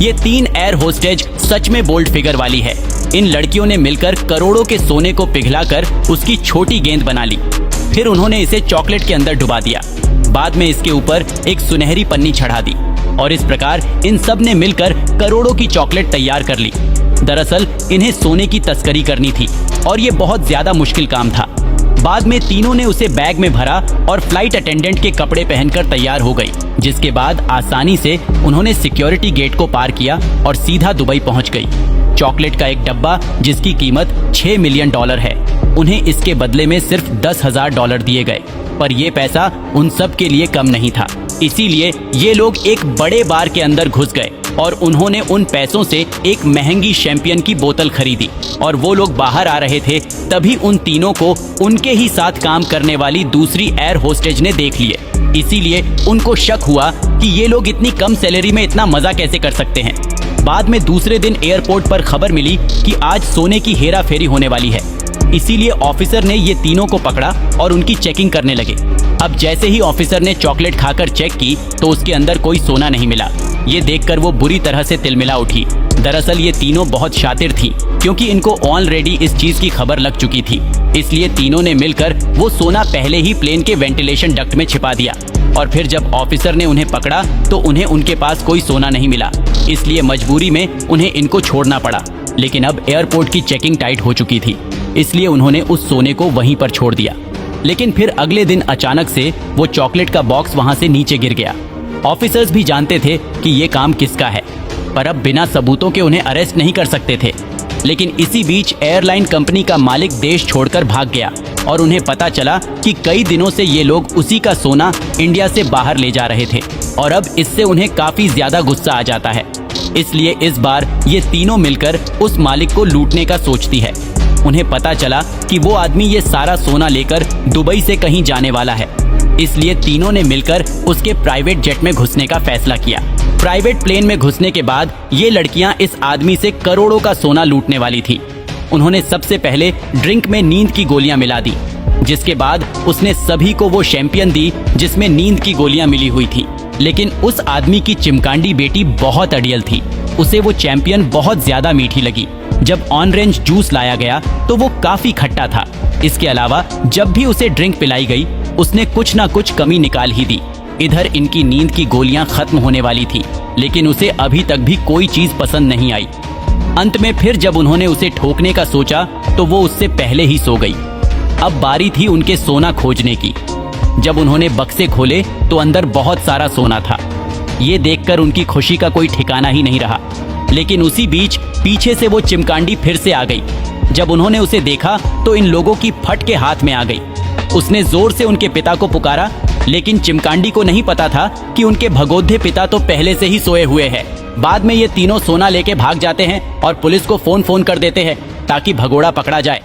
ये 3 air hostess सच में bold figure वाली है। इन लड़कियों ने मिलकर करोड़ों के सोने को पिघलाकर उसकी छोटी गेंद बना ली। फिर उन्होंने इसे चॉकलेट के अंदर डुबा दिया। बाद में इसके ऊपर एक सुनहरी पन्नी चढ़ा दी और इस प्रकार इन सब ने मिलकर करोड़ों की चॉकलेट तैयार कर ली। दरअसल इन्हें सोने की तस्करी करनी थी और ये बहुत ज्यादा मुश्किल काम था। बाद में तीनों ने उसे बैग में भरा और फ्लाइट अटेंडेंट के कपड़े पहनकर तैयार हो गई, जिसके बाद आसानी से उन्होंने सिक्योरिटी गेट को पार किया और सीधा दुबई पहुंच गई। चॉकलेट का एक डब्बा जिसकी कीमत $6 मिलियन है, उन्हें इसके बदले में सिर्फ $10,000 दिए गए। पर ये पैसा उन सब के लिए कम नहीं था, इसीलिए ये लोग एक बड़े बार के अंदर घुस गए और उन्होंने उन पैसों से एक महंगी शैंपियन की बोतल खरीदी। और वो लोग बाहर आ रहे थे, तभी उन तीनों को उनके ही साथ काम करने वाली दूसरी एयर होस्टेज ने देख लिए। इसीलिए उनको शक हुआ कि ये लोग इतनी कम सैलरी में इतना मजा कैसे कर सकते हैं। बाद में दूसरे दिन एयरपोर्ट पर खबर मिली कि आज सोने की हेरा फेरी होने वाली है। इसीलिए ऑफिसर ने ये तीनों को पकड़ा और उनकी चेकिंग करने लगे। अब जैसे ही ऑफिसर ने चॉकलेट खाकर चेक की तो उसके अंदर कोई सोना नहीं मिला। ये देखकर वो बुरी तरह से तिलमिला उठी। दरअसल ये तीनों बहुत शातिर थी, क्योंकि इनको ऑलरेडी इस चीज की खबर लग चुकी थी। इसलिए तीनों ने मिलकर वो सोना पहले ही प्लेन के वेंटिलेशन डक्ट में छिपा दिया। और फिर जब ऑफिसर ने उन्हें पकड़ा तो उन्हें उनके पास कोई सोना नहीं मिला, इसलिए मजबूरी में उन्हें इनको छोड़ना पड़ा। लेकिन अब एयरपोर्ट की चेकिंग टाइट हो चुकी थी, इसलिए उन्होंने उस सोने को वहीं पर छोड़ दिया। लेकिन फिर अगले दिन अचानक से वो चॉकलेट का बॉक्स वहां से नीचे गिर गया। ऑफिसर्स भी जानते थे कि ये काम किसका है, पर अब बिना सबूतों के उन्हें अरेस्ट नहीं कर सकते थे। लेकिन इसी बीच एयरलाइन कंपनी का मालिक देश छोड़कर भाग गया और उन्हें पता चला कि कई दिनों से ये लोग उसी का सोना इंडिया से बाहर ले जा रहे थे और अब इससे उन्हें काफी ज्यादा गुस्सा आ जाता है। इसलिए इस बार ये तीनों मिलकर उस मालिक को लूटने का सोचती है। उन्हें पता चला कि वो आदमी ये सारा सोना लेकर दुबई से कहीं जाने वाला है, इसलिए तीनों ने मिलकर उसके प्राइवेट जेट में घुसने का फैसला किया। प्राइवेट प्लेन में घुसने के बाद ये लड़कियां इस आदमी से करोड़ों का सोना लूटने वाली थी। उन्होंने सबसे पहले ड्रिंक में नींद की गोलियां मिला दी, जिसके बाद उसने सभी को वो शैंपियन दी जिसमें नींद की गोलियां मिली हुई थी। लेकिन उस आदमी की चिमकांडी बेटी बहुत अड़ियल थी, उसे वो चैंपियन बहुत ज्यादा मीठी लगी। जब ऑन रेंज जूस लाया गया तो वो काफी खट्टा था। इसके अलावा जब भी उसे ड्रिंक पिलाई गई उसने कुछ ना कुछ कमी निकाल ही दी। इधर इनकी नींद की गोलियां खत्म होने वाली थी, लेकिन उसे अभी तक भी कोई चीज पसंद नहीं आई। अंत में फिर जब उन्होंने उसे ठोकने का सोचा तो वो उससे पहले ही सो गई। अब बारी थी उनके सोना खोजने की। जब उन्होंने बक्से खोले तो अंदर बहुत सारा सोना था। ये देखकर उनकी खुशी का कोई ठिकाना ही नहीं रहा। लेकिन उसी बीच पीछे से वो चिमकांडी फिर से आ गई। जब उन्होंने उसे देखा तो इन लोगों की फट के हाथ में आ गई। उसने जोर से उनके पिता को पुकारा, लेकिन चिमकांडी को नहीं पता था कि उनके भगोदे पिता तो पहले से ही सोए हुए हैं। बाद में ये तीनों सोना लेके भाग जाते हैं और पुलिस को फोन कर देते हैं ताकि भगोड़ा पकड़ा जाए।